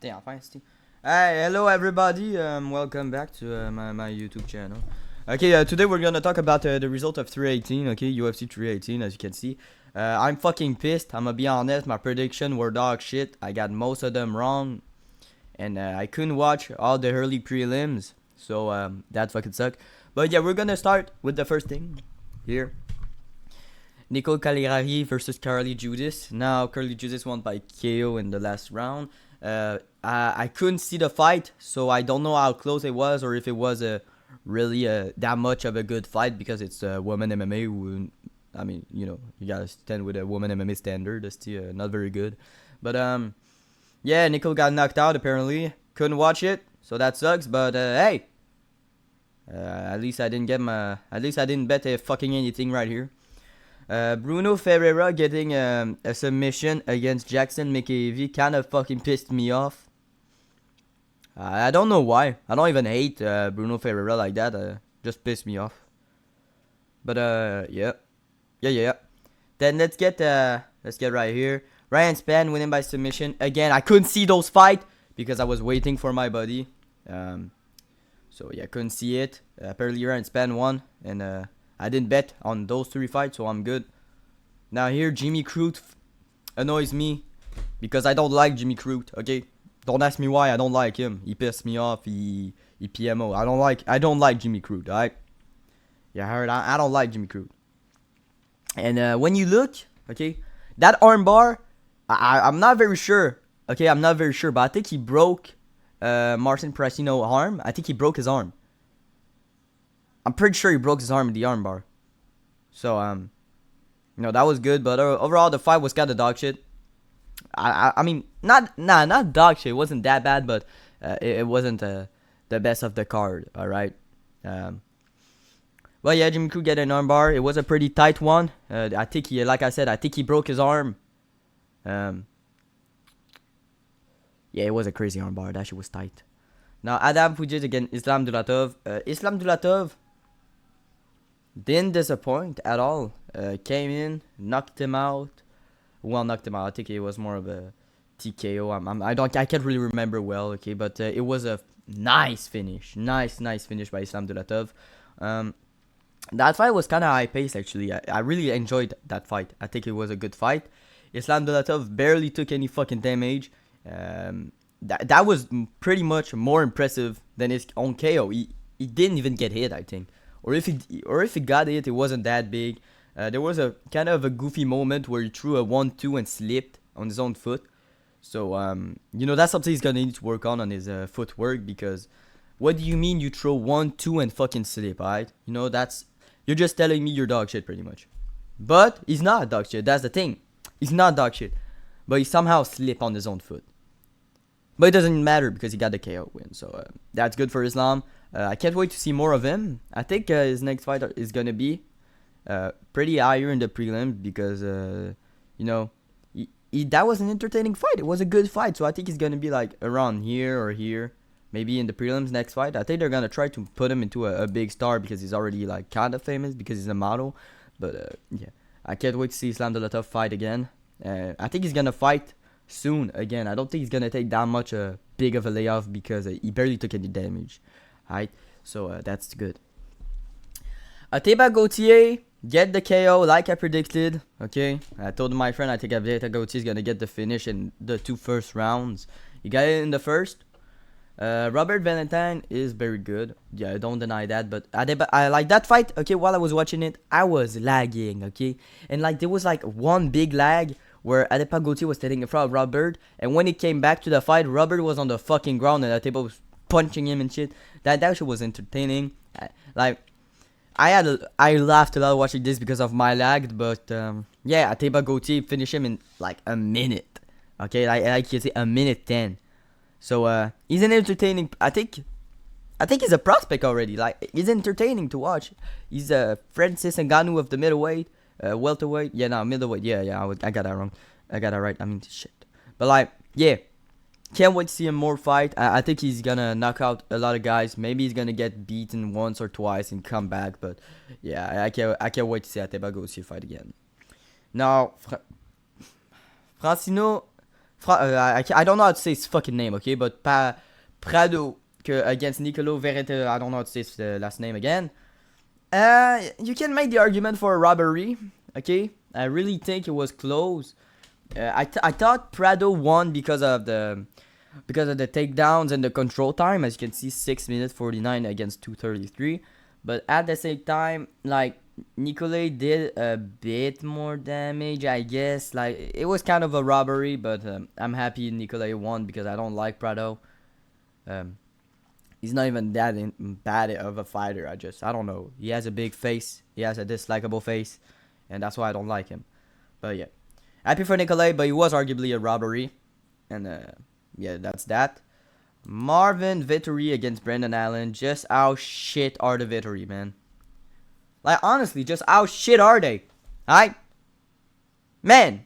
Damn, fine, Steve. Hey, hello everybody. Welcome back to my YouTube channel. Okay, today we're gonna talk about the result of 318. Okay, UFC 318, as you can see. I'm fucking pissed. I'm gonna be honest. My prediction were dog shit. I got most of them wrong, and I couldn't watch all the early prelims. So that fucking sucked. But yeah, we're gonna start with the first thing here. Nicole Caligari versus Carly Judas. Now, Carly Judas won by KO in the last round. I couldn't see the fight, so I don't know how close it was or if it was really that much of a good fight because it's women MMA. I mean, you gotta stand with a woman MMA standard. That's still not very good. But yeah, Nicole got knocked out apparently. Couldn't watch it, so that sucks. But hey, at least I didn't get my. At least I didn't bet fucking anything right here. Bruno Ferreira getting a submission against Jackson McAvey kind of fucking pissed me off. I don't know why. I don't even hate Bruno Ferreira like that. Just pissed me off. But yeah. Then let's get right here. Ryan Spann winning by submission again. I couldn't see those fight because I was waiting for my buddy. So yeah, couldn't see it. Apparently Ryan Spann won, and I didn't bet on those three fights, so I'm good. Now here, Jimmy Crute annoys me because I don't like Jimmy Crute. Okay, don't ask me why I don't like him. He pissed me off. He PMO. I don't like Jimmy Crute. Alright. Yeah, I heard. I don't like Jimmy Crute. And when you look, okay, that armbar, I'm not very sure. Okay, I'm not very sure, but I think he broke Martin Prasino's arm. I think he broke his arm. I'm pretty sure he broke his arm in the armbar. So that was good, but overall the fight was kind of dog shit. I mean, not dog shit. It wasn't that bad, but it wasn't the best of the card. All right. Well, yeah, Jimmy Crute get an armbar. It was a pretty tight one. I think like I said, I think he broke his arm. Yeah, it was a crazy armbar. That shit was tight. Now Adam Pujic against Islam Dulatov. Islam Dulatov didn't disappoint at all. Came in, knocked him out. Well, knocked him out. I think it was more of a TKO. I can't really remember well. Okay, but it was a nice finish. Nice finish by Islam Dulatov. That fight was kind of high paced actually. I really enjoyed that fight. I think it was a good fight. Islam Dulatov barely took any fucking damage. That was pretty much more impressive than his own KO. He didn't even get hit, I think. Or if he got hit, it wasn't that big. There was a kind of a goofy moment where he threw a 1-2 and slipped on his own foot. So that's something he's gonna need to work on his footwork, because what do you mean you throw 1-2 and fucking slip, alright? You're just telling me you're dog shit pretty much. But he's not dog shit. That's the thing. He's not dog shit. But he somehow slipped on his own foot. But it doesn't matter because he got the KO win. So that's good for Islam. I can't wait to see more of him. I think his next fight is going to be pretty higher in the prelim because, that was an entertaining fight. It was a good fight. So I think he's going to be like around here or here. Maybe in the prelims next fight. I think they're going to try to put him into a big star because he's already like kind of famous because he's a model. But yeah, I can't wait to see Islam Dulatov fight again. I think he's going to fight soon again. I don't think he's gonna take that much big of a layoff because he barely took any damage. Alright, so that's good. Ateba Gauthier get the KO like I predicted. Okay, I told my friend I think Ateba Gauthier is gonna get the finish in the two first rounds. He got it in the first. Robert Valentine is very good. Yeah, I don't deny that. But I like that fight. Okay, while I was watching it, I was lagging. Okay, and like there was like one big lag where Adepa Gauthier was standing in front of Robert, and when he came back to the fight, Robert was on the fucking ground and Adepa was punching him and shit. That shit was entertaining. I laughed a lot watching this because of my lag, but yeah, Adepa Gauthier finished him in like a minute. Okay, like you say, a minute 10. So he's an entertaining. I think he's a prospect already. Like he's entertaining to watch. He's Francis Ngannou of the middleweight. Welterweight, middleweight, I got that wrong, I got that right, I mean shit, but like, yeah, can't wait to see him more fight. I think he's gonna knock out a lot of guys. Maybe he's gonna get beaten once or twice and come back, but yeah, I can't wait to see Ateba Gauthier fight again. Now, Francino I don't know how to say his fucking name, okay? But Prado against Nicolo Verete, I don't know how to say his last name again. You can make the argument for a robbery, okay? I really think it was close. I thought Prado won because of the takedowns and the control time. As you can see, 6 minutes 49 against 2:33. But at the same time, like, Nicolay did a bit more damage, I guess. Like, it was kind of a robbery, but I'm happy Nicolay won because I don't like Prado. He's not even that bad of a fighter. I don't know. He has a big face. He has a dislikable face, and that's why I don't like him. But yeah, happy for Nicolay, but it was arguably a robbery, and yeah, that's that. Marvin Vittori against Brendan Allen. Just how shit are the Vittori, man? Like, honestly, just how shit are they? Alright? Man!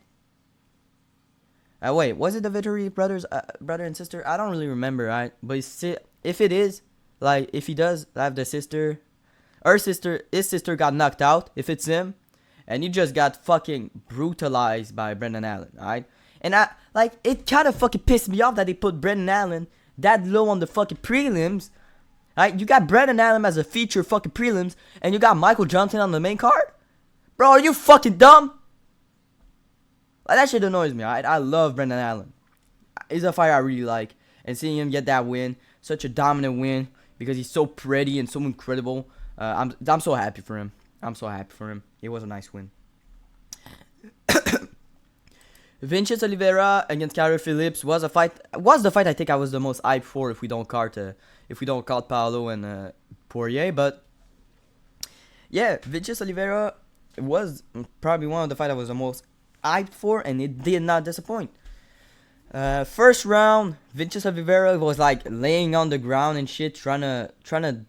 Wait, was it the Vittori brothers, brother and sister? I don't really remember, right? But if it is, like, if he does have the sister, his sister got knocked out, if it's him, and he just got fucking brutalized by Brendan Allen, alright? And it kind of fucking pissed me off that they put Brendan Allen that low on the fucking prelims. Alright, you got Brendan Allen as a feature fucking prelims, and you got Michael Johnson on the main card? Bro, are you fucking dumb? Like, that shit annoys me, alright? I love Brendan Allen. He's a fighter I really like. And seeing him get that win, such a dominant win, because he's so pretty and so incredible. I'm so happy for him. I'm so happy for him. It was a nice win. Vinicius Oliveira against Kyler Phillips was the fight I think I was the most hyped for if we don't count Paulo and Poirier. But yeah, Vinicius Oliveira was probably one of the fights I was the most hyped for, and it did not disappoint. First round, Vinicius Oliveira was like laying on the ground and shit, trying to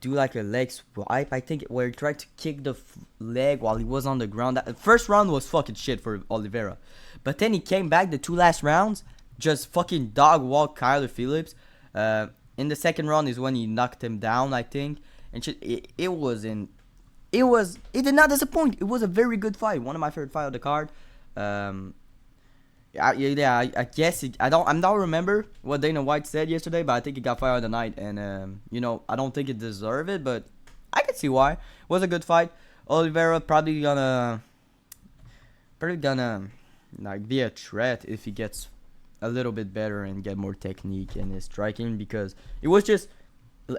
do like a leg swipe, I think, where he tried to kick the leg while he was on the ground. That first round was fucking shit for Oliveira. But then he came back the 2 last rounds, just fucking dog walk Kyler Phillips. In the second round is when he knocked him down, I think. And shit, it did not disappoint. It was a very good fight. One of my favorite fights of the card. I guess I don't remember what Dana White said yesterday, but I think he got fired of the night, and I don't think it deserved it, but I can see why. It was a good fight. Oliveira probably gonna like be a threat if he gets a little bit better and get more technique in his striking, because it was just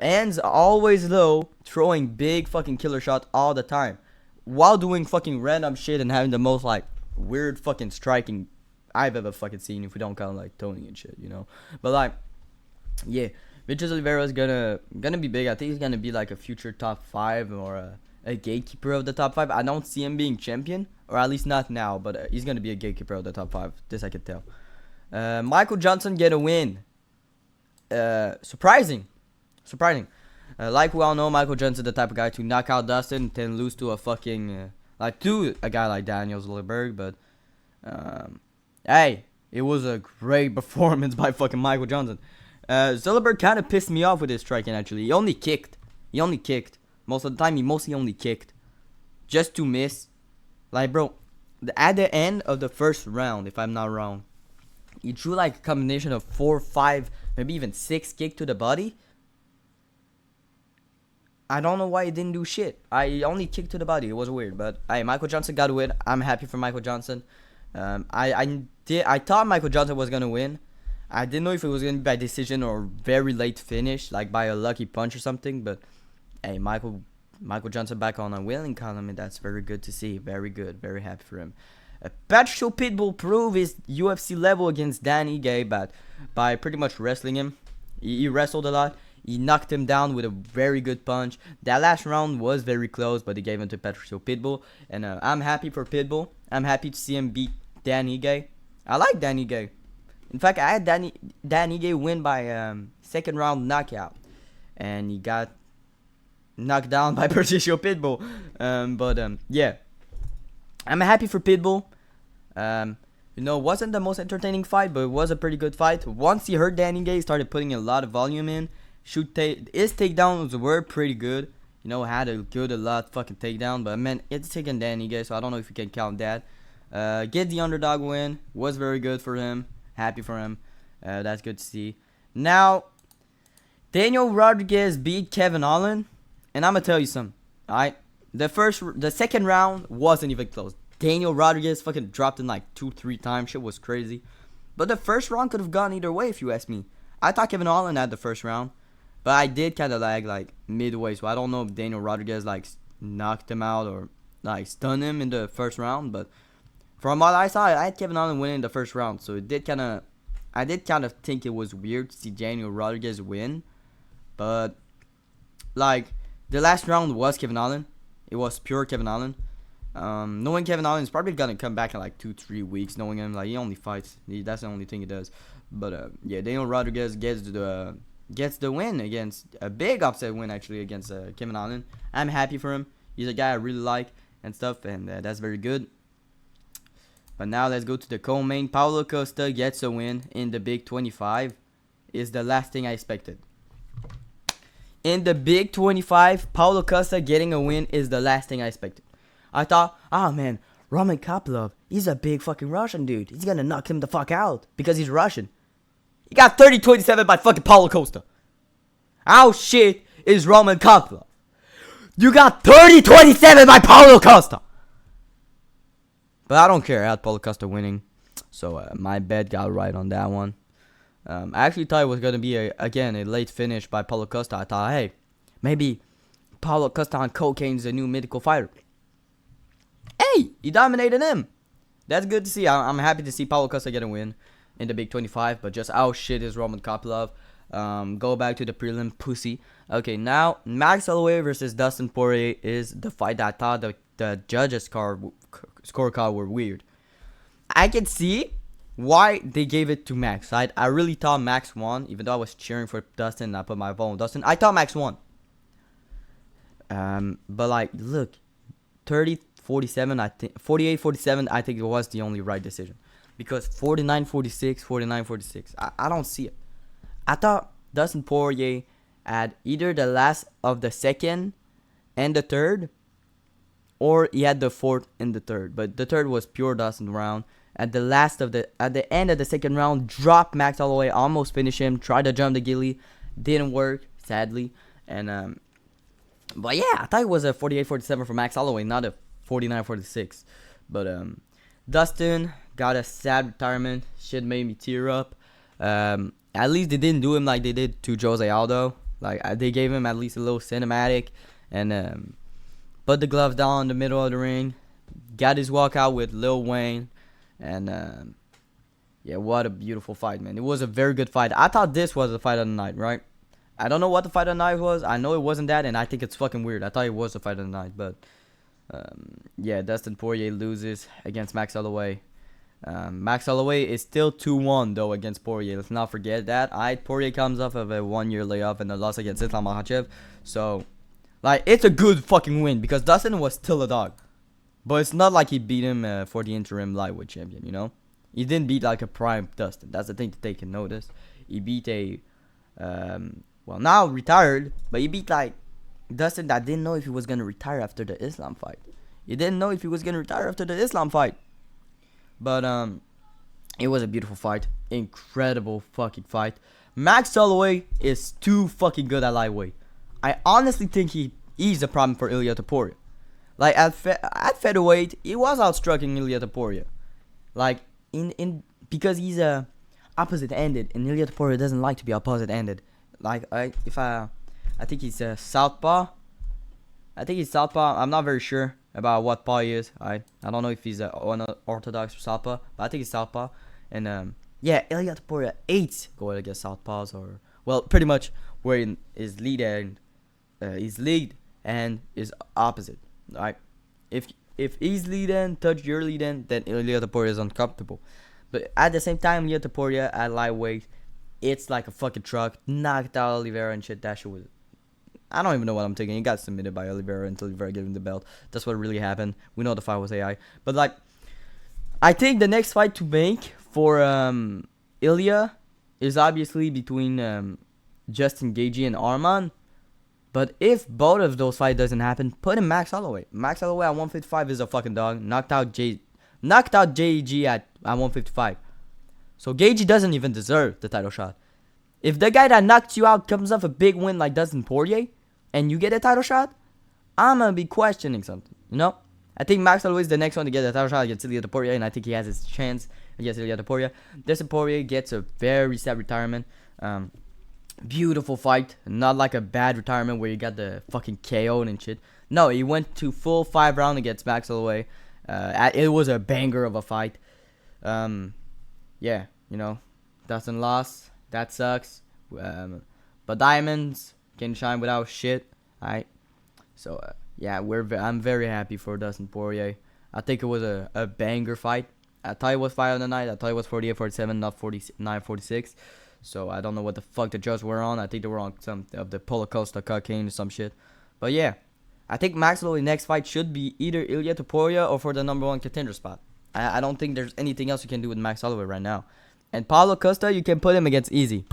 hands always low, throwing big fucking killer shots all the time while doing fucking random shit and having the most like weird fucking striking I've ever fucking seen, if we don't count like Tony and shit, But like, yeah, Vinicius Oliveira is gonna be big. I think he's gonna be like a future top 5 or a gatekeeper of the top 5. I don't see him being champion, or at least not now, but he's gonna be a gatekeeper of the top 5. This I can tell. Michael Johnson get a win. Surprising. Like we all know, Michael Johnson the type of guy to knock out Dustin, then lose to a fucking a guy like Daniel Zellberg, but hey, it was a great performance by fucking Michael Johnson. Zellberg kind of pissed me off with his striking, actually. He only kicked. Most of the time, he mostly only kicked. Just to miss. Like, bro, at the end of the first round, if I'm not wrong, he drew like a combination of 4, 5, maybe even 6 kick to the body. I don't know why he didn't do shit. I only kicked to the body. It was weird. But hey, Michael Johnson got a win. I'm happy for Michael Johnson. I thought Michael Johnson was gonna win. I didn't know if it was gonna be by decision or very late finish, like by a lucky punch or something. But hey, Michael Johnson back on a winning column, and that's very good to see. Very good. Very happy for him. Patricio Pitbull proved his UFC level against Dan Ige, but by pretty much wrestling him. He wrestled a lot. He knocked him down with a very good punch. That last round was very close, but he gave him to Patricio Pitbull. And I'm happy for Pitbull. I'm happy to see him beat Dan Ige. I like Dan Ige. In fact, I had Dan Ige win by second round knockout. And he got knocked down by Patricio Pitbull. Yeah. I'm happy for Pitbull. Wasn't the most entertaining fight, but it was a pretty good fight. Once he heard Dan Ige, he started putting a lot of volume in. His takedowns were pretty good. Had a lot fucking takedown. But man, it's taking Dan Ige, so I don't know if you can count that. Get the underdog win. Was very good for him. Happy for him. That's good to see. Now, Daniel Rodriguez beat Kevin Holland, and I'm gonna tell you something. All right, the second round wasn't even close. Daniel Rodriguez fucking dropped him like 2-3 times. Shit was crazy. But the first round could have gone either way if you ask me. I thought Kevin Holland had the first round, but I did kind of lag like midway, so I don't know if Daniel Rodriguez like knocked him out or like stunned him in the first round. But from what I saw, I had Kevin Holland winning the first round, so I did kind of think it was weird to see Daniel Rodriguez win. But like the last round was Kevin Holland. It was pure Kevin Holland. Knowing Kevin Holland is probably gonna come back in like 2-3 weeks. Knowing him, like he only fights. That's the only thing he does. But yeah, Daniel Rodriguez gets the win against a big upset win actually against Kevin Holland. I'm happy for him. He's a guy I really like and stuff, and that's very good. But now let's go to the co-main. Paulo Costa gets a win in the Big 25. Is the last thing I expected. In the Big 25, Paulo Costa getting a win is the last thing I expected. I thought, oh man, Roman Kopylov, he's a big fucking Russian dude. He's gonna knock him the fuck out because he's Russian. He got 30-27 by fucking Paulo Costa. How shit is Roman Kopylov? You got 30-27 by Paulo Costa. But I don't care. I had Paulo Costa winning. So my bet got right on that one. I actually thought it was going to be, again, a late finish by Paulo Costa. I thought, hey, maybe Paulo Costa on cocaine is a new mythical fighter. Hey, he dominated him. That's good to see. I'm happy to see Paulo Costa get a win in the Big 25. But just how shit is Roman Kopylov. Go back to the prelim, pussy. Okay, now Max Holloway versus Dustin Poirier is the fight that I thought the judges' scorecard were weird. I can see why they gave it to Max. I really thought Max won, even though I was cheering for Dustin and I put my vote on Dustin. I thought Max won. But like, look, 30-47, I think 48-47, I think it was the only right decision. Because 49-46, 49-46, I don't see it. I thought Dustin Poirier had either the last of the second and the third, or he had the fourth and the third. But the third was pure Dustin round. At the end of the second round, dropped Max Holloway, almost finished him. Tried to jump the ghillie, didn't work, sadly. And but yeah, I thought it was a 48-47 for Max Holloway, not a 49-46. But Dustin got a sad retirement. Shit made me tear up. At least they didn't do him like they did to Jose Aldo. Like they gave him at least a little cinematic and put the gloves down in the middle of the ring. Got his walkout with Lil Wayne. And yeah, what a beautiful fight, man. It was a very good fight. I thought this was the fight of the night, right? I don't know what the fight of the night was. I know it wasn't that, and I think it's fucking weird. I thought it was the fight of the night, but yeah, Dustin Poirier loses against Max Holloway. Max Holloway is still 2-1 though against Poirier. Let's not forget that. Poirier comes off of a 1-year layoff and a loss against Islam Makhachev. So like, it's a good fucking win because Dustin was still a dog. But it's not like he beat him for the interim lightweight champion, you know? He didn't beat like a prime Dustin. That's the thing that they can notice. He beat a, well, now retired, but he beat like Dustin that didn't know if he was going to retire after the Islam fight. He didn't know if he was going to retire after the Islam fight. But it was a beautiful fight. Incredible fucking fight. Max Holloway is too fucking good at lightweight. I honestly think he's a problem for Ilia Topuria. Like at featherweight, he was outstrucking Ilia Topuria. Like because he's opposite-ended, and Ilia Topuria doesn't like to be opposite-ended. Like I think he's a southpaw. I think he's southpaw. I'm not very sure about what paw he is. I don't know if he's an orthodox or southpaw, but I think he's southpaw. And yeah, Ilia Topuria hates going against southpaws, or well, pretty much where his lead and is opposite. Right, if his lead end touch your lead end, then Ilia Topuria is uncomfortable. But at the same time, Ilia Topuria at lightweight, it's like a fucking truck. Knocked out Oliveira and shit. That shit was, I don't even know what I'm thinking. He got submitted by Oliveira until Oliveira gave him the belt. That's what really happened. We know the fight was AI, but like, I think the next fight to make for Ilia is obviously between Justin Gaethje and Arman. But if both of those fights doesn't happen, put in Max Holloway. Max Holloway at 155 is a fucking dog. Knocked out JG at 155. So Gagey doesn't even deserve the title shot. If the guy that knocked you out comes off a big win like Dustin Poirier, and you get a title shot, I'm gonna be questioning something, you know? I think Max Holloway is the next one to get a title shot against Ilya Poirier, and I think he has his chance against Ilya Poirier. Dustin Poirier gets a very sad retirement. Beautiful fight, not like a bad retirement where you got the fucking KO'd and shit. No, he went to full 5 round against Max Holloway. It was a banger of a fight. Yeah, you know, Dustin lost. That sucks. But diamonds can shine without shit. Alright. So yeah, I'm very happy for Dustin Poirier. I think it was a banger fight. I thought it was fight of the night. I thought it was 48-47, not 49-46. So I don't know what the fuck the judges were on. I think they were on some of the Paulo costa cocaine or some shit. But yeah, I think Max Holloway's next fight should be either Ilya Poirier or for the #1 contender spot. I don't think there's anything else you can do with Max Holloway right now. And Paulo Costa, you can put him against easy.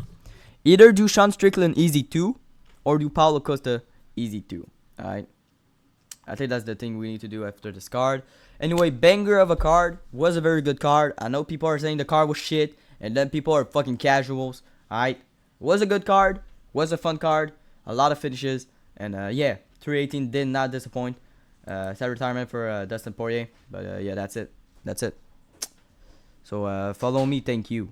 Either do Sean Strickland easy 2 or do Paulo Costa easy 2. Alright. I think that's the thing we need to do after this card. Anyway, banger of a card. Was a very good card. I know people are saying the card was shit. And then people are fucking casuals. Alright. Was a good card. Was a fun card. A lot of finishes. And yeah, 318 did not disappoint. Sad retirement for Dustin Poirier. But yeah, that's it. That's it. So follow me. Thank you.